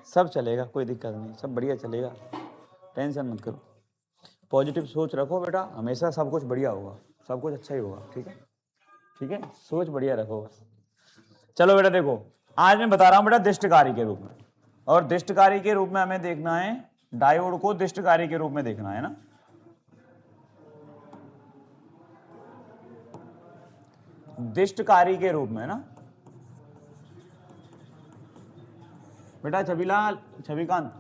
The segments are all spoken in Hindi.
सब चलेगा, कोई दिक्कत नहीं, सब बढ़िया चलेगा, टेंशन मत करो, पॉजिटिव सोच रखो बेटा, हमेशा सब कुछ बढ़िया होगा, सब कुछ अच्छा ही होगा। ठीक है, ठीक है, सोच बढ़िया रखो बस। चलो बेटा देखो, आज मैं बता रहा हूं बेटा दिष्टकारी के रूप में, और दिष्टकारी के रूप में हमें देखना है डायोड को, दिष्टकारी के रूप में देखना है ना। दिष्टकारी के रूप में ना बेटा, छविलाल, छविकांत,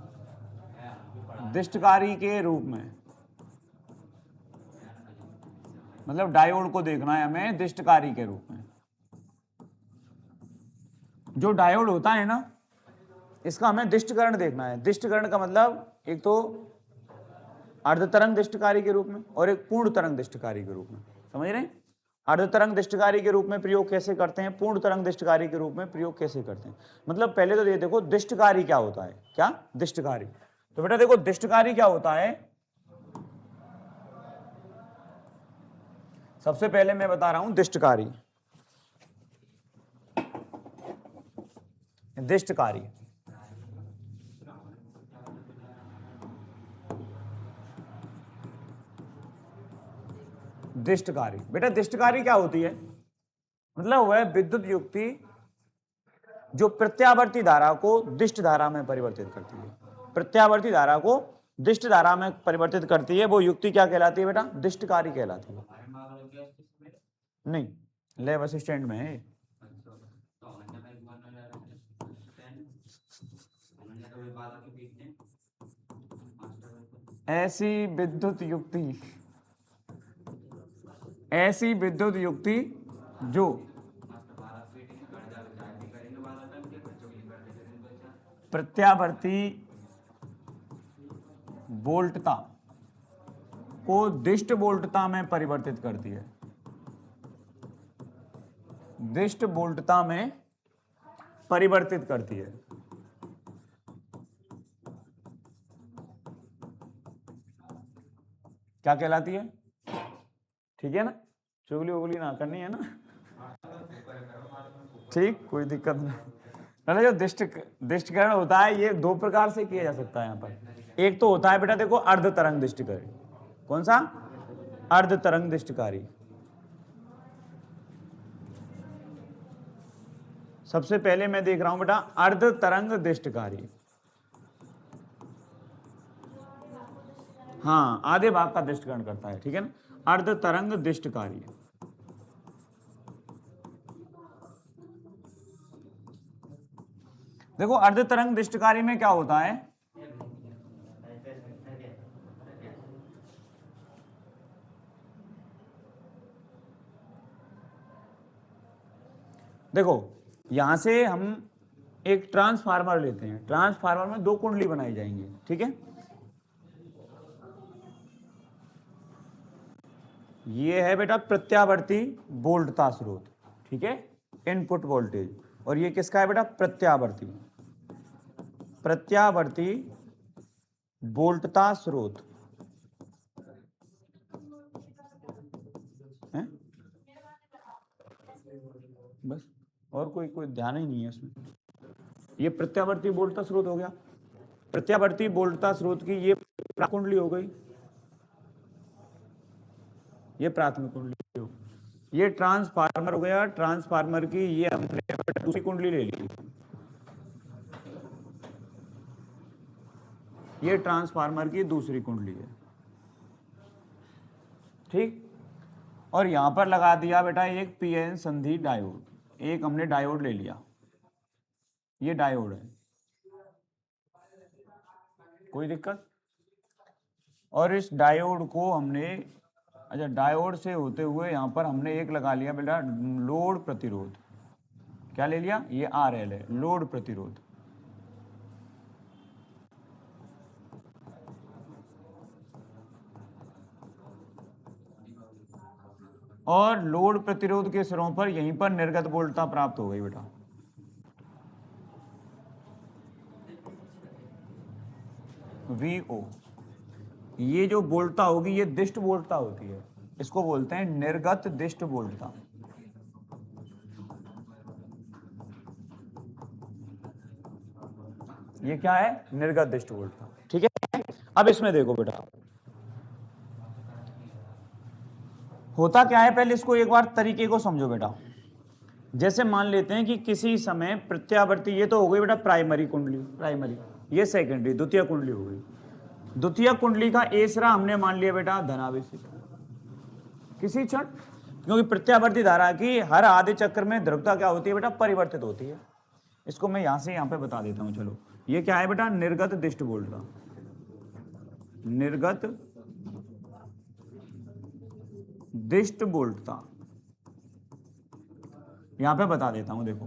दिष्टकारी के रूप में मतलब डायोड को देखना है हमें दिष्टकारी के रूप में। जो डायोड होता है ना, इसका हमें दिष्टकरण देखना है। दिष्टकरण का मतलब एक तो अर्धतरंग दिष्टकारी के रूप में और एक पूर्ण तरंग दिष्टकारी के रूप में, समझ रहे हैं? अर्धतरंग दिष्टकारी के रूप में प्रयोग कैसे करते हैं, पूर्ण तरंग दिष्टकारी के रूप में प्रयोग कैसे करते हैं। मतलब पहले तो ये देखो दिष्टकारी क्या होता है। क्या दिष्टकारी? तो बेटा देखो दिष्टकारी क्या होता है, सबसे पहले मैं बता रहा हूं दिष्टकारी। दिष्टकारी दिष्टकारी बेटा, दिष्टकारी क्या होती है? मतलब वह विद्युत युक्ति जो प्रत्यावर्ती धारा को दिष्ट धारा में परिवर्तित करती है। प्रत्यावर्ती धारा को दिष्ट धारा में परिवर्तित करती है, वो युक्ति क्या कहलाती है बेटा? दिष्टकारी कहलाती है। नहीं, लैब असिस्टेंट में है। ऐसी विद्युत युक्ति, ऐसी विद्युत युक्ति जो प्रत्यावर्ती वोल्टता को दिष्ट वोल्टता में परिवर्तित करती है। दिष्ट वोल्टता में परिवर्तित करती है। क्या कहलाती है? ठीक है ना, चुगली उगली ना करनी है ना, ठीक, कोई दिक्कत नहीं। जो दिष्टकरण होता है ये दो प्रकार से किया जा सकता है यहाँ पर। एक तो होता है बेटा देखो अर्ध तरंग दिष्टकारी। कौन सा? अर्ध तरंग दिष्टकारी। सबसे पहले मैं देख रहा हूं बेटा अर्ध तरंग दिष्टकारी। हाँ, आधे भाग का दिष्टकरण करता है, ठीक है ना, अर्ध तरंग दिष्टकारी। देखो अर्ध तरंग दिष्टकारी में क्या होता है, देखो यहां से हम एक ट्रांसफार्मर लेते हैं, ट्रांसफार्मर में दो कुंडली बनाई जाएंगी, ठीक है। ये है बेटा प्रत्यावर्ती वोल्टता स्रोत, ठीक है, इनपुट वोल्टेज, और ये किसका है बेटा? प्रत्यावर्ती, प्रत्यावर्ती वोल्टता स्रोत है बस, और कोई ध्यान ही नहीं है इसमें। ये प्रत्यावर्ती वोल्टता स्रोत हो गया, प्रत्यावर्ती वोल्टता स्रोत की ये कुंडली हो गई, ये प्राथमिक कुंडली हो, ये ट्रांसफार्मर हो गया, ट्रांसफार्मर की ये हमने दूसरी कुंडली ले ली, ये ट्रांसफार्मर की दूसरी कुंडली है, ठीक। और यहां पर लगा दिया बेटा एक पीएन संधि डायोड, एक हमने डायोड ले लिया, ये डायोड है, कोई दिक्कत? और इस डायोड को हमने, अच्छा डायोड से होते हुए यहां पर हमने एक लगा लिया बेटा लोड प्रतिरोध। क्या ले लिया? ये आरएल है, लोड प्रतिरोध। और लोड प्रतिरोध के सिरों पर यहीं पर निर्गत वोल्टता प्राप्त हो गई बेटा, वीओ। ये जो वोल्टता होगी ये दिष्ट वोल्टता होती है, इसको बोलते हैं निर्गत दिष्ट वोल्टता। ये क्या है, निर्गत दिष्ट बोल्टता। ठीक है, अब इसमें देखो बेटा होता क्या है, पहले इसको एक बार तरीके को समझो बेटा। जैसे मान लेते हैं कि किसी समय प्रत्यावर्ती, ये तो हो गई बेटा प्राइमरी कुंडली, प्राइमरी, ये सेकेंडरी, द्वितीय कुंडली हो गई। द्वितीय कुंडली का एसरा हमने मान लिया बेटा धनावेशित किसी क्षण, क्योंकि प्रत्यावर्ती धारा की हर आधे चक्र में द्रव्यता क्या होती है बेटा, परिवर्तित होती है। इसको मैं यहां से यहां पे बता देता हूं। चलो ये क्या है बेटा, निर्गत दिष्ट बोल्टता, निर्गत दिष्ट बोल्टता, यहां पे बता देता हूं। देखो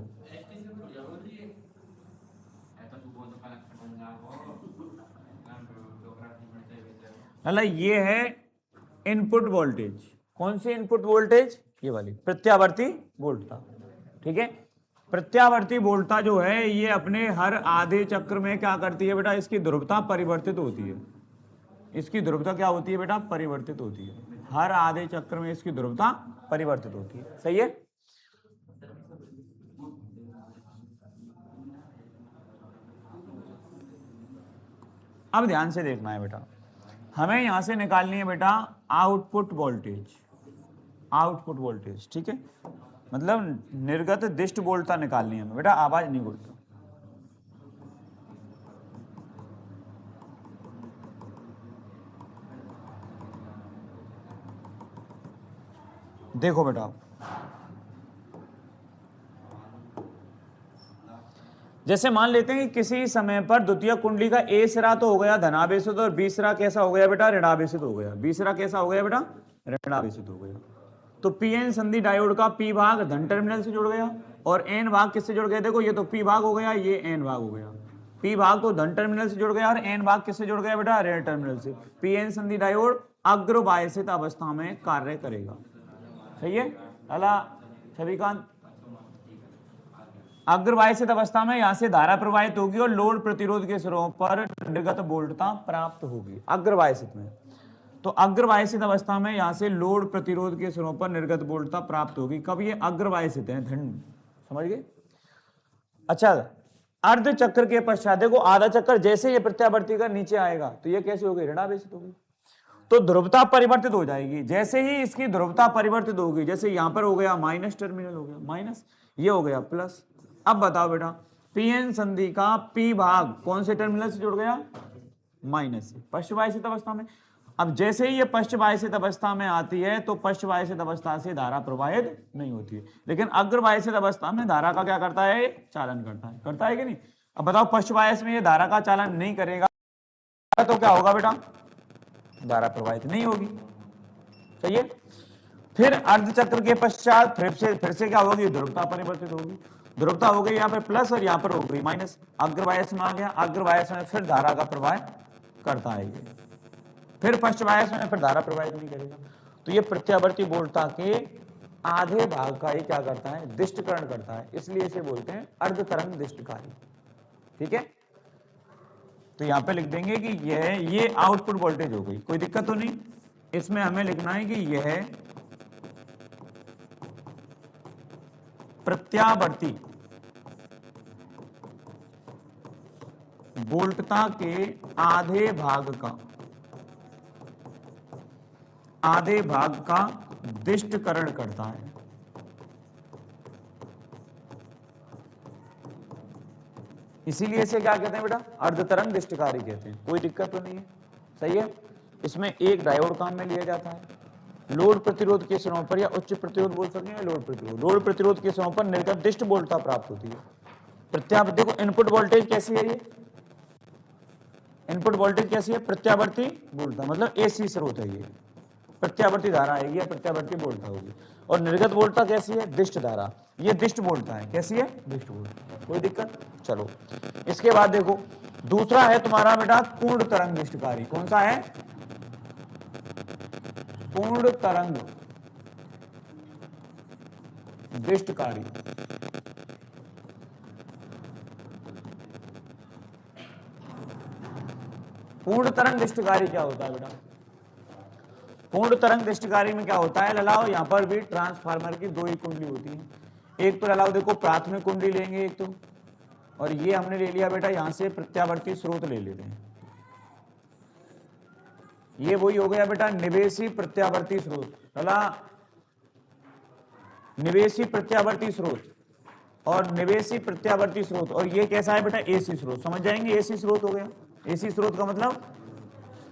अल्लाह, ये है इनपुट वोल्टेज। कौन सी इनपुट वोल्टेज, ये वाली प्रत्यावर्ती वोल्टता। ठीक है, प्रत्यावर्ती वोल्टता जो है ये अपने हर आधे चक्र में क्या करती है बेटा, इसकी ध्रुवता परिवर्तित होती है। इसकी ध्रुवता क्या होती है बेटा, परिवर्तित होती है। हर आधे चक्र में इसकी ध्रुवता परिवर्तित होती है। सही है, अब ध्यान से देखना है बेटा, हमें यहां से निकालनी है बेटा आउटपुट वोल्टेज, आउटपुट वोल्टेज। ठीक है, मतलब निर्गत दिष्ट बोल्टता निकालनी है हमें बेटा, आवाज नहीं बोलता। देखो बेटा, जैसे मान लेते हैं कि किसी समय पर द्वितीय कुंडली का ए सिरा तो हो गया धनावेशित और बी सिरा कैसा हो गया बेटा, ऋणावेशित हो गया। बी सिरा कैसा हो गया बेटा, ऋणावेशित हो गया। तो पी एन संधि डायोड का पी भाग धन टर्मिनल से जुड़ गया और एन भाग किससे जुड़ गया, देखो ये तो पी भाग हो गया, ये एन भाग हो गया। पी भाग तो धन टर्मिनल से जुड़ गया और एन भाग किससे जुड़ गया बेटा, ऋण टर्मिनल से। पी एन संधि डायोड अग्रवायसित अवस्था में कार्य करेगा। सही है अला छविकांत, अग्रवायसित अवस्था में यहां से धारा प्रवाहित होगी और लोड प्रतिरोध के सिरों पर निर्गत वोल्टता प्राप्त होगी। अग्रवायसित में, तो अग्रवायसित अवस्था में यहां से लोड प्रतिरोध के सिरों पर निर्गत वोल्टता प्राप्त होगी। कब ये अग्रवायसित है, धन, समझ गए। अच्छा, अर्ध चक्र के पश्चात देखो आधा चक्र जैसे ये प्रत्यावर्ती का नीचे आएगा तो ये कैसे होगी, ऋणावेशित होगी। तो ध्रुवता परिवर्तित हो जाएगी। जैसे ही इसकी ध्रुवता परिवर्तित होगी, जैसे यहां पर हो गया माइनस टर्मिनल हो गया माइनस, ये हो गया प्लस। अब बताओ बेटा, पीएन संधि का पी भाग कौन से टर्मिनल से जुड़ गया, माइनस से, पश्चवायसित अवस्था में। अब जैसे ही ये पश्चवायसित अवस्था में आती है तो पश्चवायसित अवस्था से धारा प्रवाहित नहीं होती है, लेकिन अग्रवायसित अवस्था में धारा का क्या करता है, चालन करता है कि नहीं। अब बताओ पश्चवायस में ये धारा का चालन नहीं करेगा तो क्या होगा बेटा, धारा प्रवाहित नहीं होगी। सही है, फिर अर्धचक्र के पश्चात फिर से क्या होगी, ध्रुवता परिवर्तित होगी। ध्रुवता हो गई यहाँ पे प्लस और यहाँ पर हो गई माइनस, अग्रवायस में आ गया। अग्रवायस में फिर धारा का प्रवाह करता है ये, फिर पश्चवायस में फिर धारा प्रवाहित नहीं करेगा। तो ये प्रत्यावर्ती वोल्टता के आधे भाग का ये क्या करता है, दिष्टकरण करता है, इसलिए इसे बोलते हैं अर्ध तरंग दिष्टकारी। ठीक है, तो यहां पे लिख देंगे कि ये आउटपुट वोल्टेज हो गई, कोई दिक्कत तो नहीं। इसमें हमें लिखना है कि यह प्रत्यावर्ती वोल्टता के आधे भाग का दिष्टकरण करता है। इसीलिए इसे क्या कहते हैं बेटा, अर्धतरंग दिष्टकारी कहते हैं। कोई दिक्कत तो नहीं है, सही है। इसमें एक डायोड काम में लिया जाता है। लोड प्रतिरोध के सिरों पर, या उच्च प्रतिरोध बोल सकते हैं, लोड प्रतिरोध के सिरों पर निर्गत दिष्ट वोल्टता प्राप्त होती है। प्रत्यावर्ती, देखो इनपुट वोल्टेज कैसी है, ये इनपुट वोल्टेज कैसी है, प्रत्यावर्ती वोल्टता, मतलब एसी स्रोत है ये, प्रत्यावर्ती धारा आएगी या प्रत्यावर्ती वोल्टता होगी। और निर्गत वोल्टता कैसी है, दिष्ट धारा, ये दिष्ट वोल्टता है। कैसी है, दिष्ट वोल्टता। कोई दिक्कत, चलो इसके बाद देखो दूसरा है तुम्हारा बेटा पूर्ण तरंग दिष्टकारी। कौन सा है, पूर्ण तरंग दिष्टकारी। पूर्ण तरंग दिष्टकारी क्या होता है बेटा, पूर्ण तरंग दिष्टकारी में क्या होता है ललाओ, यहां पर भी ट्रांसफार्मर की दो ही कुंडली होती है। एक तो ललाओ देखो प्राथमिक कुंडली लेंगे, एक तो और ये हमने ले लिया बेटा यहां से प्रत्यावर्ती स्रोत ले लेते हैं। ये वही हो गया बेटा निवेशी प्रत्यावर्ती स्रोत, चला निवेशी प्रत्यावर्ती स्रोत और निवेशी प्रत्यावर्ती स्रोत, और ये कैसा है बेटा एसी स्रोत, समझ जाएंगे एसी स्रोत हो गया। एसी स्रोत का मतलब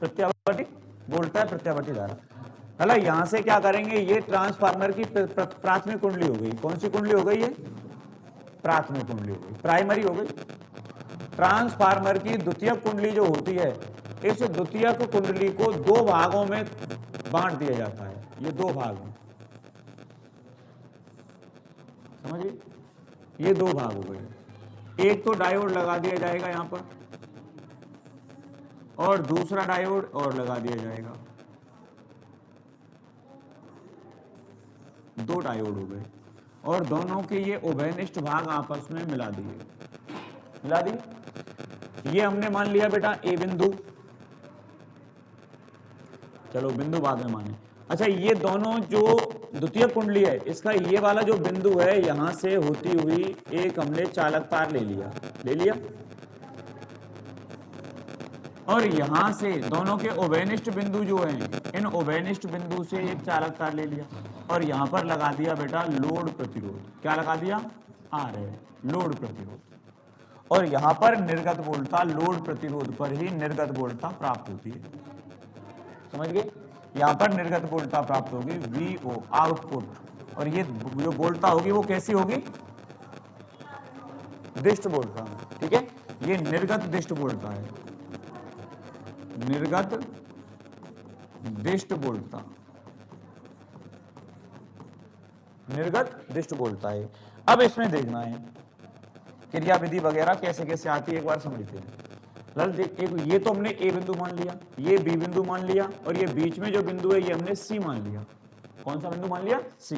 प्रत्यावर्ती बोलता है प्रत्यावर्ती धारा। चला यहां से क्या करेंगे, ये ट्रांसफार्मर की प्राथमिक कुंडली हो गई। कौन सी कुंडली हो गई ये, प्राथमिक कुंडली हो गई, प्राइमरी हो गई। ट्रांसफार्मर की द्वितीयक कुंडली जो होती है, इस द्वितीयक कुंडली को दो भागों में बांट दिया जाता है। ये दो भाग हैं, समझिए ये दो भाग हो गए। एक तो डायोड लगा दिया जाएगा यहां पर और दूसरा डायोड और लगा दिया जाएगा। दो डायोड हो गए और दोनों के ये उभयनिष्ठ भाग आपस में मिला दिए। ये हमने मान लिया बेटा ए बिंदु, चलो बिंदु बाद में माने। अच्छा ये दोनों जो द्वितीय कुंडली है, इसका ये वाला जो बिंदु है यहां से होती हुई एक हमने चालक तार ले लिया और यहां से दोनों के उभयनिष्ठ बिंदु जो हैं, इन उभयनिष्ठ बिंदु से एक चालक तार ले लिया और यहां पर लगा दिया बेटा लोड प्रतिरोध। क्या लगा दिया, आर है लोड प्रतिरोध, और यहां पर निर्गत वोल्टता लोड प्रतिरोध पर ही निर्गत वोल्टता प्राप्त होती है। समझ गए, यहां पर निर्गत वोल्टता प्राप्त होगी वीओ आउटपुट, और ये जो वोल्टता होगी वो कैसी होगी, दिष्ट वोल्टता। ठीक है, ये निर्गत दिष्ट वोल्टता है, निर्गत दिष्ट वोल्टता, निर्गत दिष्ट वोल्टता है। अब इसमें देखना है क्रिया विधि वगैरह कैसे कैसे आती है, एक बार समझते हैं। एक ये तो हमने ए बिंदु मान लिया, ये बी बिंदु मान लिया, और ये बीच में जो बिंदु है ये हमने सी मान लिया। कौन सा बिंदु मान लिया, सी।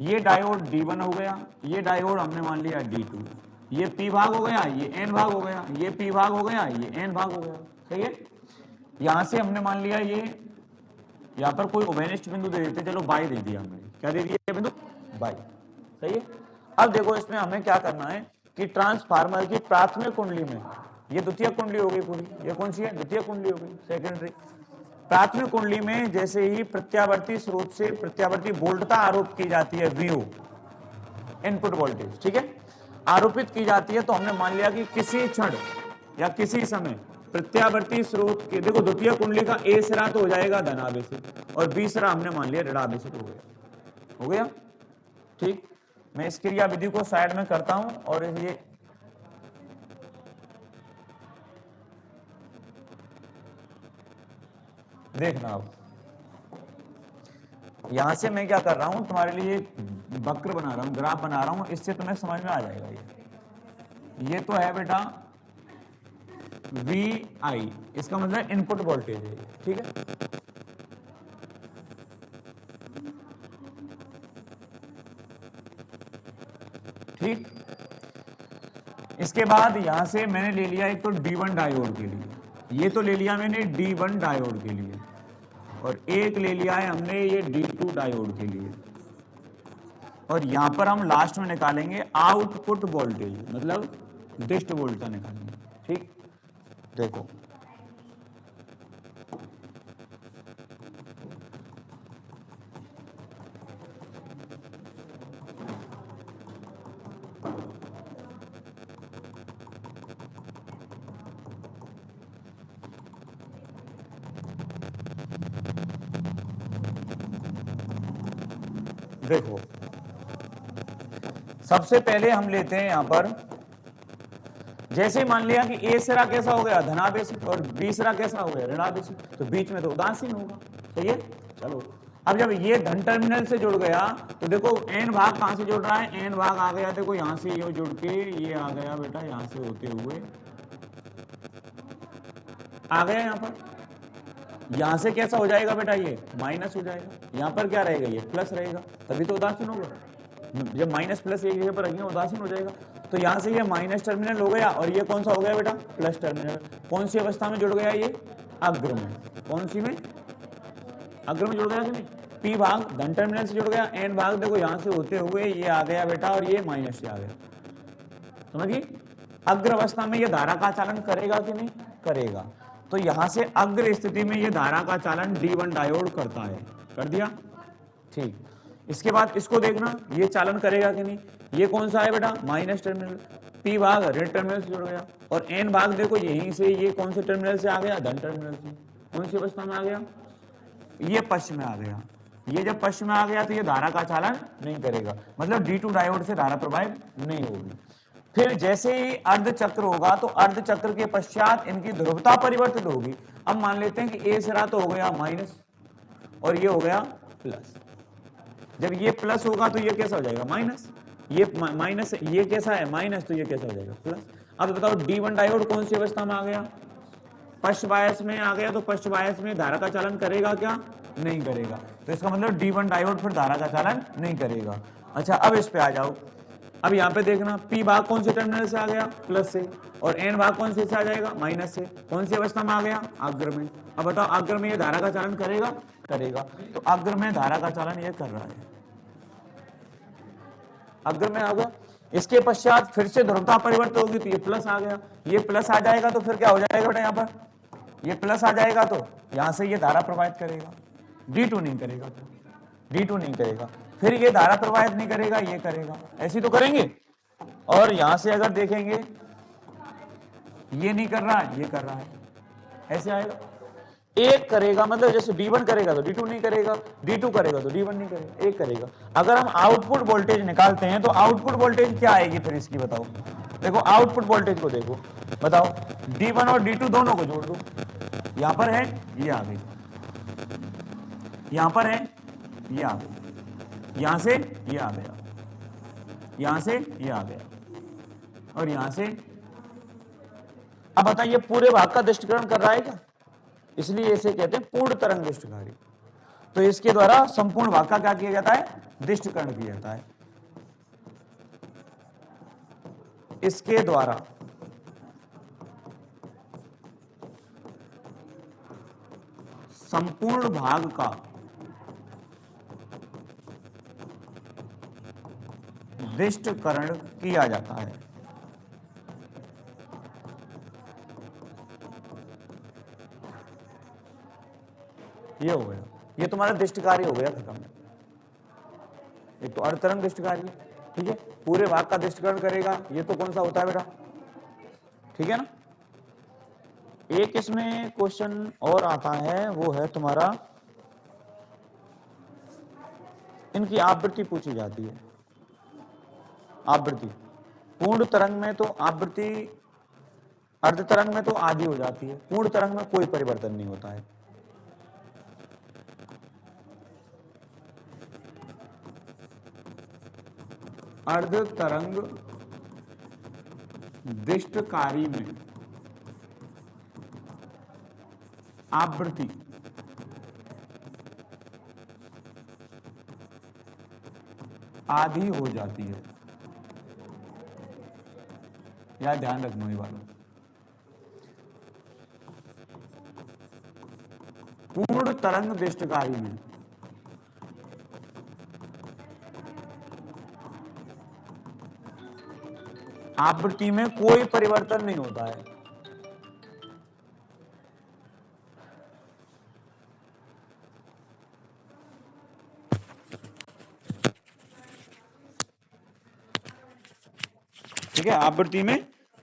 ये डायोड D1 हो गया, ये डायोड हमने मान लिया D2। ये P भाग हो गया, ये N भाग हो गया, ये P भाग हो गया, ये N भाग हो गया। सही है, यहां से हमने मान लिया ये, यहां पर कोई उभयनिष्ठ बिंदु दे देते, चलो बाई दे दिया हमने। क्या दे दिया बिंदु, बाई। सही है, अब देखो इसमें हमें क्या करना है कि ट्रांसफार्मर की प्राथमिक कुंडली में, ये द्वितीय कुंडली हो गई पूरी, ये कौन सी है, द्वितीय कुंडली हो गई, सेकेंडरी। प्राथमिक कुंडली में जैसे ही प्रत्यावर्ती स्रोत से प्रत्यावर्ती वोल्टता आरोप की जाती है, वीओ इनपुट वोल्टेज, ठीक है, आरोपित की जाती है, तो हमने मान लिया कि किसी क्षण या किसी समय प्रत्यावर्ती स्रोत के, देखो द्वितीय कुंडली का ए सिरा तो हो जाएगा धनावेशित और बी सिरा हमने मान लिया ऋणावेशित हो गया। ठीक, मैं इस क्रिया विधि को साइड में करता हूं और ये देखना। अब यहां से मैं क्या कर रहा हूं, तुम्हारे लिए वक्र बना रहा हूं, ग्राफ बना रहा हूं, इससे तुम्हें समझ में आ जाएगा। ये तो है बेटा VI, इसका मतलब इनपुट वोल्टेज है, ठीक है। ठीक, इसके बाद यहां से मैंने ले लिया एक तो D1 डायोड के लिए, ये तो ले लिया मैंने D1 डायोड के लिए, और एक ले लिया है हमने ये D2 डायोड के लिए, और यहां पर हम लास्ट में निकालेंगे आउटपुट वोल्टेज, मतलब दिष्ट वोल्टता निकालेंगे। ठीक, देखो देखो सबसे पहले हम लेते हैं यहां पर, जैसे मान लिया कि ए सिरा कैसा हो गया, धनावेशित, और बी सिरा कैसा हो गया, ऋणावेशित, तो बीच में तो उदासीन होगा। सही है, चलो अब जब ये धन टर्मिनल से जुड़ गया तो देखो एन भाग कहां से जुड़ रहा है, एन भाग आ गया, देखो यहां से ये जुड़ के ये आ गया बेटा, यहां से होते हुए आ गया यहां पर, यहां से कैसा हो जाएगा बेटा, ये माइनस हो जाएगा, यहां पर क्या रहेगा, ये प्लस रहेगा, तभी तो उदासीन होगा। जब माइनस प्लस एक जगह पर रखेंगे उदासीन हो जाएगा। तो यहां से ये माइनस टर्मिनल हो गया और ये कौन सा हो गया बेटा, प्लस टर्मिनल। कौन सी अवस्था में जुड़ गया, ये अग्र में, कौन सी में, अग्र में जुड़ गया कि नहीं, पी भाग धन टर्मिनल से जुड़ गया, एन भाग देखो यहां से होते हुए ये आ गया बेटा, और ये माइनस से आ गया, समझिए। अग्र अवस्था में ये धारा का चालन करेगा कि नहीं करेगा। तो यहां से अग्र स्थिति में ये धारा का चालन D1 डायोड करता है, कर दिया ठीक। इसके बाद इसको देखना ये चालन करेगा कि नहीं। ये कौन सा है बेटा माइनस टर्मिनल, P भाग ऋण टर्मिनल से जुड़ गया और N भाग देखो यहीं से ये कौन से टर्मिनल से आ गया धन टर्मिनल से। कौन सी अवस्था में आ गया ये पश्चिम में आ गया। ये जब पश्चिम में आ गया तो ये धारा का चालन नहीं करेगा, मतलब D2 डायोड से धारा प्रवाहित नहीं होगी। फिर जैसे ही अर्ध चक्र होगा तो अर्ध चक्र के पश्चात इनकी ध्रुवता परिवर्तित होगी। अब मान लेते हैं कि A सिरा तो हो गया माइनस और ये हो गया प्लस। जब ये प्लस होगा तो ये कैसा हो जाएगा माइनस, ये माइनस, ये कैसा है माइनस, तो ये कैसा हो जाएगा प्लस। अब बताओ D1 डायोड कौन सी अवस्था में आ गया पश्च बायस में आ गया। तो पश्च बायस में धारा का चालन करेगा क्या नहीं करेगा। तो इसका मतलब D1 डायोड फिर धारा का चालन नहीं करेगा। अच्छा अब इस पे आ जाओ। अब यहाँ पे देखना P भाग कौन से टर्मिनल से आ गया प्लस से और N भाग कौन से आ जाएगा माइनस से। कौन सी अवस्था में आ गया अग्र में। अब बताओ अग्र में ये धारा का चालन करेगा करेगा। तो अग्र में धारा का चालन ये कर रहा है, अग्र में आ गया। इसके पश्चात फिर से ध्रुवता परिवर्तित होगी तो ये प्लस आ गया। ये प्लस आ जाएगा तो फिर क्या हो जाएगा बेटा यहाँ पर ये प्लस आ जाएगा तो यहां से ये धारा प्रवाहित करेगा, D2 नहीं करेगा, D2 नहीं करेगा। फिर ये धारा प्रवाहित नहीं करेगा ये करेगा, ऐसे तो करेंगे। और यहां से अगर देखेंगे ये नहीं कर रहा ये कर रहा है, ऐसे आएगा। एक करेगा मतलब जैसे D1 करेगा तो D2 नहीं करेगा, D2 करेगा तो D1 नहीं करेगा, एक करेगा। अगर हम आउटपुट वोल्टेज निकालते हैं तो आउटपुट वोल्टेज क्या आएगी फिर इसकी बताओ। देखो आउटपुट वोल्टेज को देखो, बताओ D1 और D2 दोनों को जोड़ दो। यहां पर है ये आ गई, यहां पर है ये आ गई, यहां से ये आ गया, यहां से ये आ गया और यहां से। अब बताइए पूरे भाग का दृष्टिकरण कर रहा है क्या, इसलिए इसे कहते हैं पूर्ण तरंग दृष्टिकारी। तो इसके द्वारा संपूर्ण भाग का क्या किया जाता है दृष्टिकरण किया जाता है। इसके द्वारा संपूर्ण भाग का दृष्टिकरण किया जाता है। ये हो गया, ये तुम्हारा दृष्टिकारी हो गया खत्म। एक तो अर्धतरंग दृष्टिकारी, ठीक है, पूरे भाग का दृष्टिकरण करेगा। ये तो कौन सा होता है बेटा, ठीक है ना। एक इसमें क्वेश्चन और आता है, वो है तुम्हारा इनकी आवृत्ति पूछी जाती है। आवृत्ति पूर्ण तरंग में तो आवृत्ति अर्ध तरंग में तो आधी हो जाती है, पूर्ण तरंग में कोई परिवर्तन नहीं होता है। अर्ध तरंग दृष्टिकारी में आवृत्ति आधी हो जाती है, या ध्यान रखना ये वाला। पूर्ण तरंग दृष्टिकारी में आवृत्ति में कोई परिवर्तन नहीं होता है। ठीक है, आवृत्ति में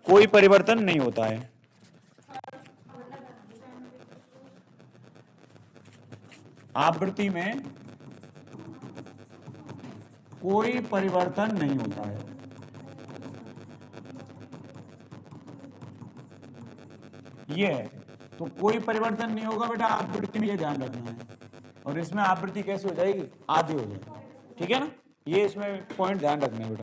कोई परिवर्तन नहीं होता है। आवृत्ति में कोई परिवर्तन नहीं होता है। ये है, तो कोई परिवर्तन नहीं होगा बेटा आवृत्ति में, ये ध्यान रखना है। और इसमें आवृत्ति कैसे हो जाएगी आधी हो जाएगी, ठीक है ना। ये इसमें पॉइंट ध्यान रखना है बेटा।